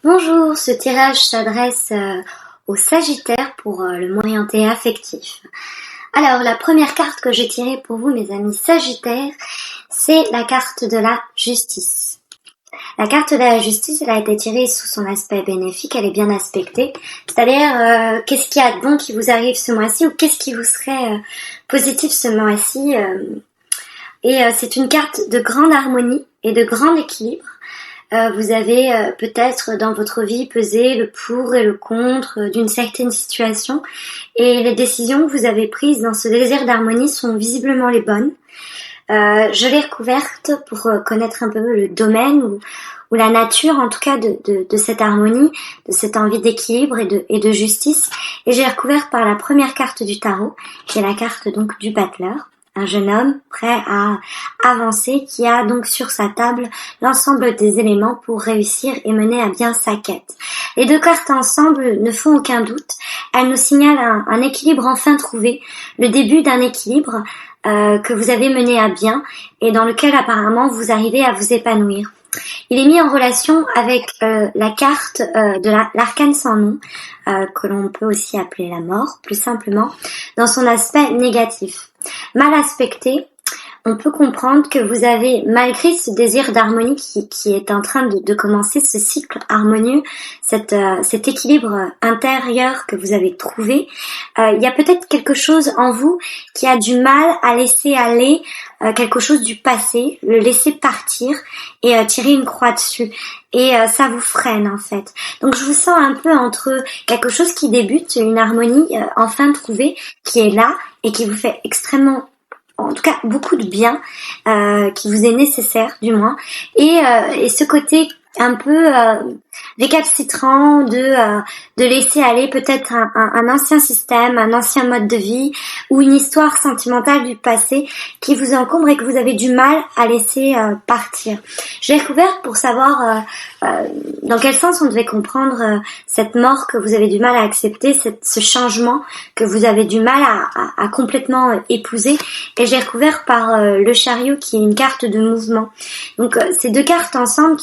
Bonjour, ce tirage s'adresse aux Sagittaires pour le moyenté affectif. Alors, la première carte que j'ai tirée pour vous, mes amis Sagittaires, c'est la carte de la justice. La carte de la justice, elle a été tirée sous son aspect bénéfique, elle est bien aspectée. C'est-à-dire, qu'est-ce qu'il y a de bon qui vous arrive ce mois-ci ou qu'est-ce qui vous serait positif ce mois-ci. C'est une carte de grande harmonie et de grand équilibre. Vous avez peut-être dans votre vie pesé le pour et le contre d'une certaine situation et les décisions que vous avez prises dans ce désir d'harmonie sont visiblement les bonnes. Je l'ai recouverte pour connaître un peu le domaine ou la nature en tout cas de cette harmonie, de cette envie d'équilibre et de justice. Et j'ai recouvert par la première carte du tarot, qui est la carte donc du battleur. Un jeune homme prêt à avancer qui a donc sur sa table l'ensemble des éléments pour réussir et mener à bien sa quête. Les deux cartes ensemble ne font aucun doute. Elles nous signalent un équilibre enfin trouvé, le début d'un équilibre que vous avez mené à bien et dans lequel apparemment vous arrivez à vous épanouir. Il est mis en relation avec la carte de l'arcane sans nom, que l'on peut aussi appeler la mort, plus simplement, dans son aspect négatif. Mal aspecté, on peut comprendre que vous avez, malgré ce désir d'harmonie qui est en train de commencer, ce cycle harmonieux, cet équilibre intérieur que vous avez trouvé, il y a peut-être quelque chose en vous qui a du mal à laisser aller quelque chose du passé, le laisser partir et tirer une croix dessus. Et ça vous freine en fait. Donc je vous sens un peu entre quelque chose qui débute, une harmonie enfin trouvée, qui est là et qui vous fait extrêmement, en tout cas beaucoup de bien, qui vous est nécessaire du moins, et ce côté un peu récalcitrant de laisser aller peut-être un ancien système, un ancien mode de vie ou une histoire sentimentale du passé qui vous encombre et que vous avez du mal à laisser partir. J'ai découvert pour savoir dans quel sens on devait comprendre cette mort que vous avez du mal à accepter, ce changement que vous avez du mal à complètement épouser, et j'ai découvert par le chariot qui est une carte de mouvement. Donc ces deux cartes ensemble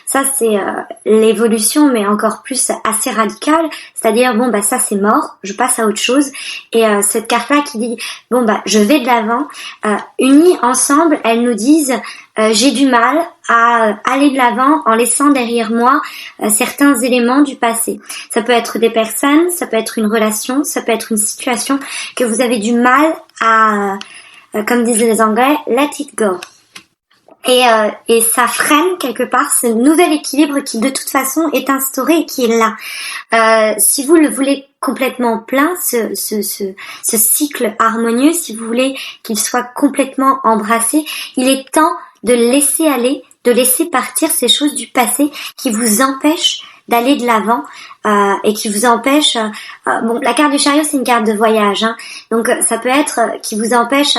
ça c'est l'évolution, mais encore plus assez radicale, c'est-à-dire bon bah ça c'est mort, je passe à autre chose, et cette carte là qui dit bon bah je vais de l'avant, unies ensemble elles nous disent j'ai du mal à aller de l'avant en laissant derrière moi certains éléments du passé. Ça peut être des personnes, ça peut être une relation, ça peut être une situation que vous avez du mal à, comme disent les Anglais, let it go. Et ça freine quelque part ce nouvel équilibre qui de toute façon est instauré et qui est là. Si vous le voulez complètement plein, ce cycle harmonieux, si vous voulez qu'il soit complètement embrassé, il est temps de laisser aller, de laisser partir ces choses du passé qui vous empêchent d'aller de l'avant et qui vous empêche. Bon, la carte du chariot c'est une carte de voyage, hein, donc ça peut être qui vous empêche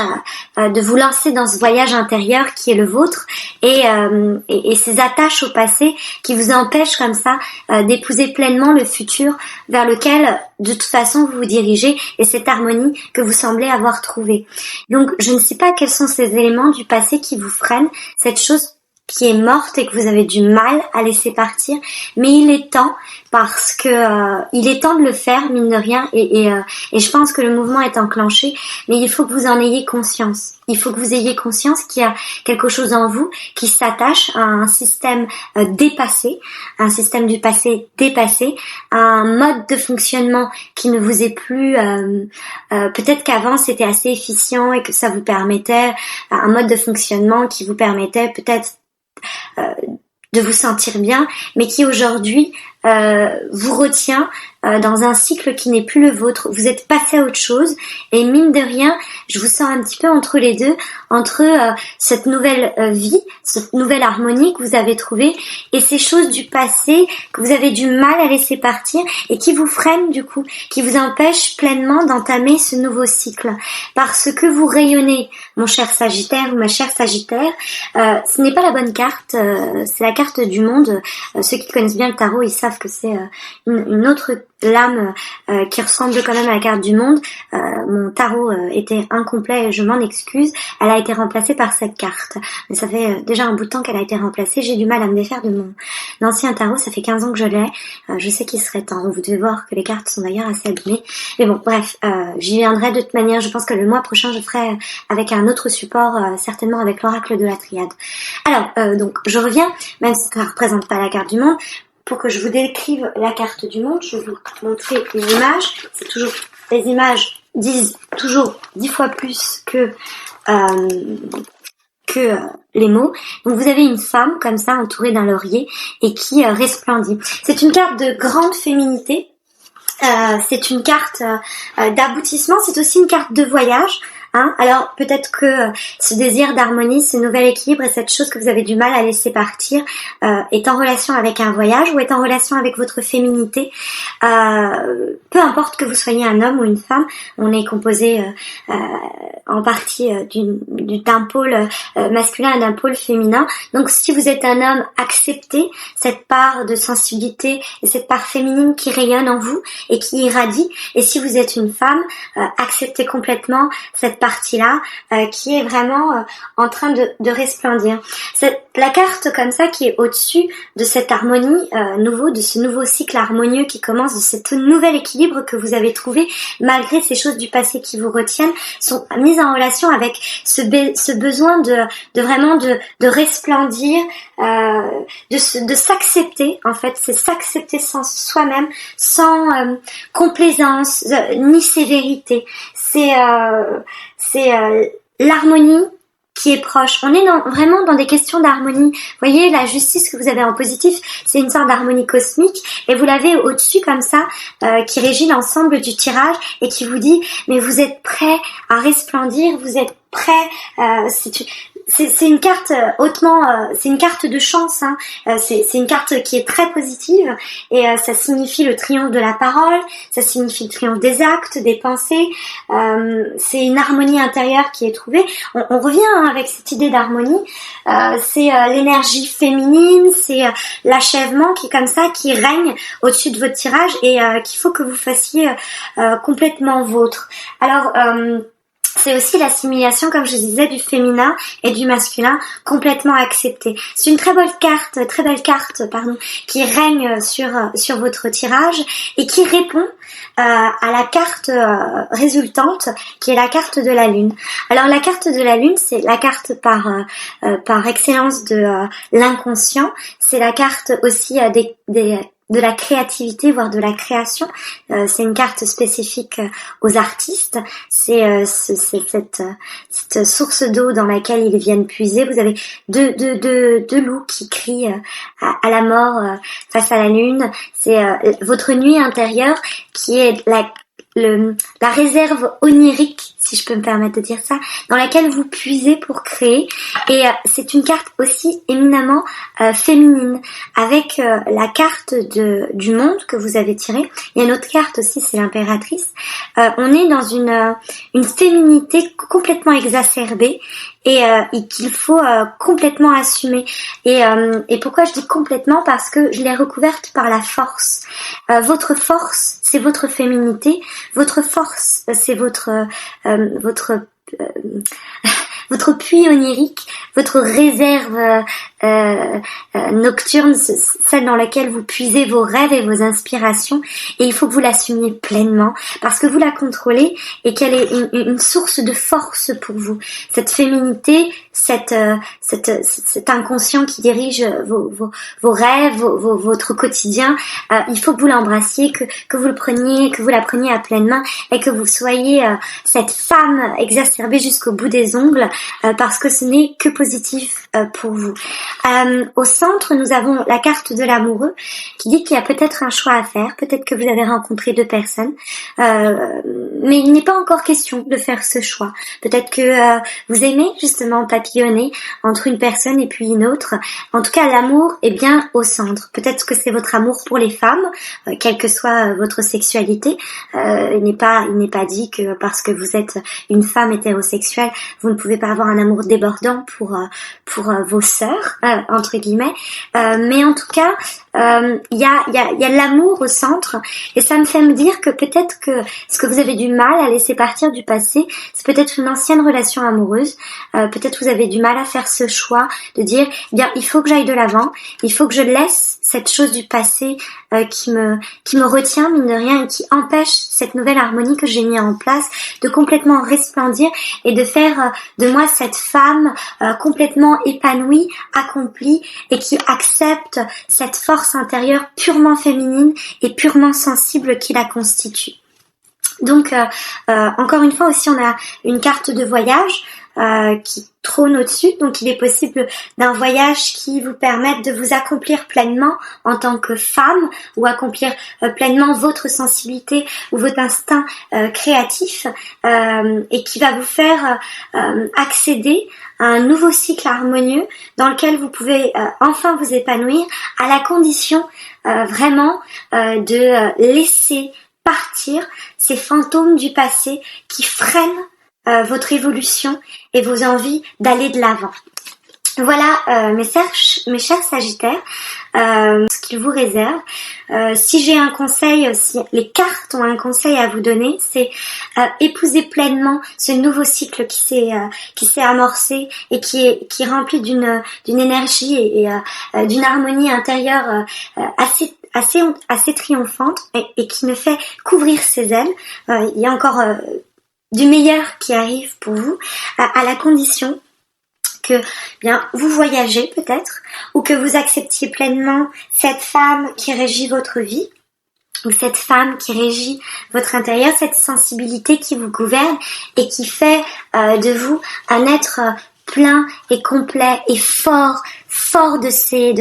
de vous lancer dans ce voyage intérieur qui est le vôtre et ces attaches au passé qui vous empêchent comme ça d'épouser pleinement le futur vers lequel de toute façon vous vous dirigez et cette harmonie que vous semblez avoir trouvée. Donc je ne sais pas quels sont ces éléments du passé qui vous freinent, cette chose qui est morte et que vous avez du mal à laisser partir, mais il est temps parce que il est temps de le faire mine de rien et je pense que le mouvement est enclenché, mais il faut que vous en ayez conscience. Il faut que vous ayez conscience qu'il y a quelque chose en vous qui s'attache à un système dépassé, un système du passé dépassé, un mode de fonctionnement qui ne vous est plus peut-être qu'avant c'était assez efficient et que ça vous permettait un mode de fonctionnement qui vous permettait peut-être de vous sentir bien, mais qui aujourd'hui vous retient dans un cycle qui n'est plus le vôtre. Vous êtes passé à autre chose et mine de rien, je vous sens un petit peu entre les deux, entre cette nouvelle vie, cette nouvelle harmonie que vous avez trouvée et ces choses du passé que vous avez du mal à laisser partir et qui vous freinent du coup, qui vous empêchent pleinement d'entamer ce nouveau cycle. Parce que vous rayonnez, mon cher Sagittaire ou ma chère Sagittaire, ce n'est pas la bonne carte, c'est la carte du monde. Ceux qui connaissent bien le tarot, ils savent savent que c'est une autre lame qui ressemble quand même à la carte du monde. Mon tarot était incomplet et je m'en excuse. Elle a été remplacée par cette carte. Mais ça fait déjà un bout de temps qu'elle a été remplacée. J'ai du mal à me défaire de mon ancien tarot. Ça fait 15 ans que je l'ai. Je sais qu'il serait temps. Vous devez voir que les cartes sont d'ailleurs assez abîmées. Mais bon, bref, j'y viendrai de toute manière. Je pense que le mois prochain, je ferai avec un autre support, certainement avec l'oracle de la triade. Alors, donc, je reviens, même si ça ne représente pas la carte du monde. Pour que je vous décrive la carte du monde, je vais vous montrer une image. C'est toujours, les images disent toujours 10 fois plus que les mots. Donc vous avez une femme comme ça entourée d'un laurier et qui resplendit. C'est une carte de grande féminité. C'est une carte d'aboutissement. C'est aussi une carte de voyage. Alors peut-être que ce désir d'harmonie, ce nouvel équilibre et cette chose que vous avez du mal à laisser partir est en relation avec un voyage ou est en relation avec votre féminité. Peu importe que vous soyez un homme ou une femme, on est composé en partie d'un pôle masculin et d'un pôle féminin. Donc si vous êtes un homme, acceptez cette part de sensibilité et cette part féminine qui rayonne en vous et qui irradie. Et si vous êtes une femme, acceptez complètement cette partie-là qui est vraiment en train de resplendir. C'est la carte comme ça qui est au-dessus de cette harmonie de ce nouveau cycle harmonieux qui commence, de ce nouvel équilibre que vous avez trouvé malgré ces choses du passé qui vous retiennent, sont mises en relation avec ce besoin de vraiment de resplendir, de s'accepter. En fait, c'est s'accepter sans soi-même, sans complaisance ni sévérité. C'est l'harmonie qui est proche. On est vraiment dans des questions d'harmonie. Vous voyez, la justice que vous avez en positif, c'est une sorte d'harmonie cosmique et vous l'avez au-dessus comme ça, qui régit l'ensemble du tirage et qui vous dit, mais vous êtes prêt à resplendir, vous êtes prêt, c'est une carte hautement, c'est une carte de chance, c'est une carte qui est très positive et ça signifie le triomphe de la parole, ça signifie le triomphe des actes, des pensées, c'est une harmonie intérieure qui est trouvée. On revient avec cette idée d'harmonie, c'est l'énergie féminine, c'est l'achèvement qui est comme ça, qui règne au-dessus de votre tirage et qu'il faut que vous fassiez complètement vôtre. Alors, c'est aussi l'assimilation, comme je disais, du féminin et du masculin complètement accepté. C'est une très belle carte, qui règne sur votre tirage et qui répond à la carte résultante, qui est la carte de la Lune. Alors la carte de la Lune, c'est la carte par excellence de l'inconscient. C'est la carte aussi de la créativité, voire de la création. C'est une carte spécifique aux artistes. C'est cette source d'eau dans laquelle ils viennent puiser. Vous avez deux loups qui crient à la mort face à la lune. C'est votre nuit intérieure qui est la réserve onirique, si je peux me permettre de dire ça, dans laquelle vous puisez pour créer. Et c'est une carte aussi éminemment féminine, avec la carte du monde que vous avez tirée. Il y a une autre carte aussi, c'est l'impératrice. On est dans une féminité complètement exacerbée et qu'il faut complètement assumer. Et pourquoi je dis complètement? Parce que je l'ai recouverte par la force. Votre force, c'est votre féminité. Votre force, c'est votre puits onirique, votre réserve nocturne, celle dans laquelle vous puisez vos rêves et vos inspirations, et il faut que vous l'assumiez pleinement parce que vous la contrôlez et qu'elle est une source de force pour vous. Cette féminité, cet inconscient qui dirige vos rêves, votre quotidien, il faut que vous l'embrassiez, que vous le preniez, que vous la preniez à pleine main et que vous soyez cette femme exacerbée jusqu'au bout des ongles parce que ce n'est que positif pour vous. Au centre, nous avons la carte de l'amoureux qui dit qu'il y a peut-être un choix à faire, peut-être que vous avez rencontré deux personnes, mais il n'est pas encore question de faire ce choix. Peut-être que vous aimez justement papillonner entre une personne et puis une autre. En tout cas, l'amour est bien au centre. Peut-être que c'est votre amour pour les femmes, quelle que soit votre sexualité. Il n'est pas dit que parce que vous êtes une femme hétérosexuelle, vous ne pouvez pas avoir un amour débordant pour vos sœurs, entre guillemets. Mais en tout cas, il y a l'amour au centre, et ça me fait me dire que peut-être que ce que vous avez du mal à laisser partir du passé, c'est peut-être une ancienne relation amoureuse. Peut-être vous avez du mal à faire ce choix de dire, eh bien, il faut que j'aille de l'avant, il faut que je laisse cette chose du passé qui me retient mine de rien et qui empêche cette nouvelle harmonie que j'ai mis en place de complètement resplendir et de faire de moi cette femme complètement épanouie, accomplie et qui accepte cette force intérieure purement féminine et purement sensible qui la constitue. Donc, encore une fois aussi, on a une carte de voyage qui trône au-dessus. Donc, il est possible d'un voyage qui vous permette de vous accomplir pleinement en tant que femme ou accomplir pleinement votre sensibilité ou votre instinct créatif et qui va vous faire accéder à un nouveau cycle harmonieux dans lequel vous pouvez enfin vous épanouir à la condition vraiment de laisser partir ces fantômes du passé qui freinent votre évolution et vos envies d'aller de l'avant. Voilà mes chers Sagittaires, ce qu'il vous réserve. Si j'ai un conseil, si les cartes ont un conseil à vous donner, c'est épouser pleinement ce nouveau cycle qui s'est amorcé et qui est rempli d'une énergie et d'une harmonie intérieure assez triomphante et qui ne fait qu'ouvrir ses ailes. Il y a encore du meilleur qui arrive pour vous, à la condition que bien vous voyagez peut-être, ou que vous acceptiez pleinement cette femme qui régit votre vie, ou cette femme qui régit votre intérieur, cette sensibilité qui vous gouverne et qui fait de vous un être plein et complet et fort de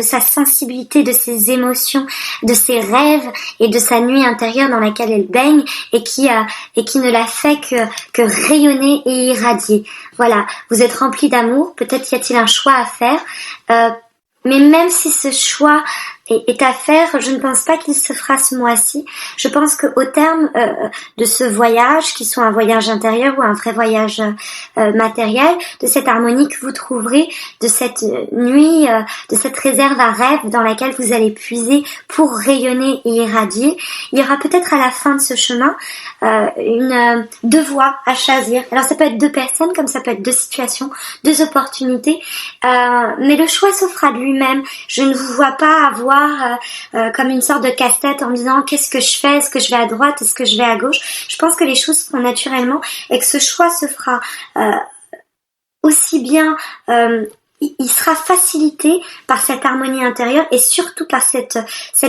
sa sensibilité, de ses émotions, de ses rêves et de sa nuit intérieure dans laquelle elle baigne et qui ne la fait que rayonner et irradier. Voilà, vous êtes rempli d'amour, peut-être y a-t-il un choix à faire, mais même si ce choix est à faire, je ne pense pas qu'il se fera ce mois-ci. Je pense qu'au terme de ce voyage, qu'il soit un voyage intérieur ou un vrai voyage matériel, de cette harmonie que vous trouverez, de cette nuit, de cette réserve à rêve dans laquelle vous allez puiser pour rayonner et irradier, il y aura peut-être à la fin de ce chemin deux voies à choisir. Alors ça peut être deux personnes, comme ça peut être deux situations, deux opportunités, mais le choix se fera de lui-même. Je ne vous vois pas avoir comme une sorte de casse-tête en me disant qu'est-ce que je fais, est-ce que je vais à droite, est-ce que je vais à gauche. Je pense que les choses se font naturellement et que ce choix se fera aussi bien, il sera facilité par cette harmonie intérieure et surtout par cette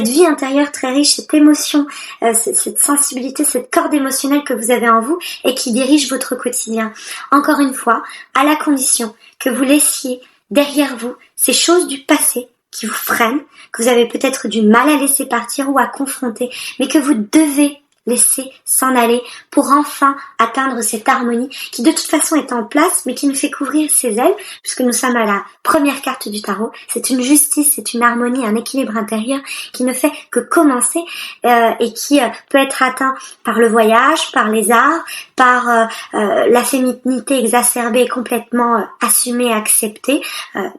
vie intérieure très riche, cette émotion, cette sensibilité, cette corde émotionnelle que vous avez en vous et qui dirige votre quotidien. Encore une fois, à la condition que vous laissiez derrière vous ces choses du passé qui vous freinent, que vous avez peut-être du mal à laisser partir ou à confronter, mais que vous devez laisser s'en aller pour enfin atteindre cette harmonie qui de toute façon est en place mais qui nous fait couvrir ses ailes puisque nous sommes à la première carte du tarot. C'est une justice, c'est une harmonie, un équilibre intérieur qui ne fait que commencer et qui peut être atteint par le voyage, par les arts, par la féminité exacerbée et complètement assumée et acceptée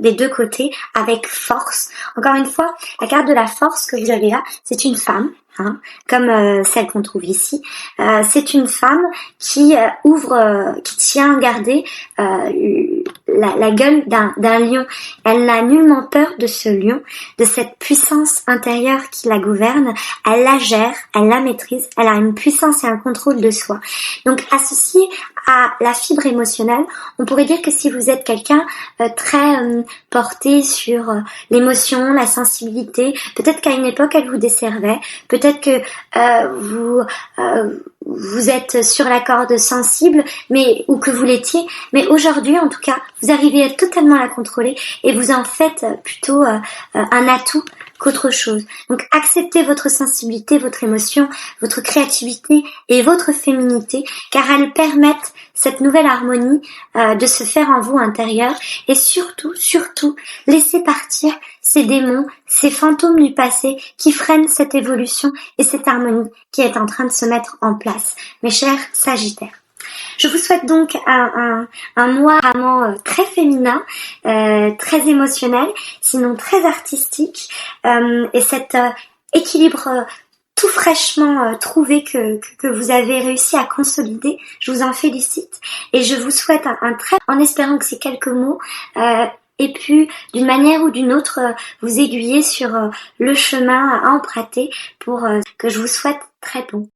des deux côtés avec force. Encore une fois, la carte de la force que vous avez là, c'est une femme. Comme celle qu'on trouve ici, c'est une femme qui qui tient gardée la gueule d'un lion. Elle n'a nullement peur de ce lion, de cette puissance intérieure qui la gouverne. Elle la gère, elle la maîtrise, elle a une puissance et un contrôle de soi. Donc associé à la fibre émotionnelle, on pourrait dire que si vous êtes quelqu'un très porté sur l'émotion, la sensibilité, peut-être qu'à une époque elle vous desservait, peut-être que vous êtes sur la corde sensible, ou que vous l'étiez, mais aujourd'hui en tout cas, vous arrivez à totalement la contrôler et vous en faites plutôt un atout qu'autre chose. Donc acceptez votre sensibilité, votre émotion, votre créativité et votre féminité, car elles permettent cette nouvelle harmonie de se faire en vous intérieur et surtout, laissez partir ces démons, ces fantômes du passé qui freinent cette évolution et cette harmonie qui est en train de se mettre en place. Mes chers Sagittaires. Je vous souhaite donc un mois vraiment très féminin, très émotionnel, sinon très artistique, et cet équilibre tout fraîchement trouvé que vous avez réussi à consolider. Je vous en félicite et je vous souhaite un très, en espérant que ces quelques mots aient pu, d'une manière ou d'une autre, vous aiguiller sur le chemin à emprunter pour que je vous souhaite très bon.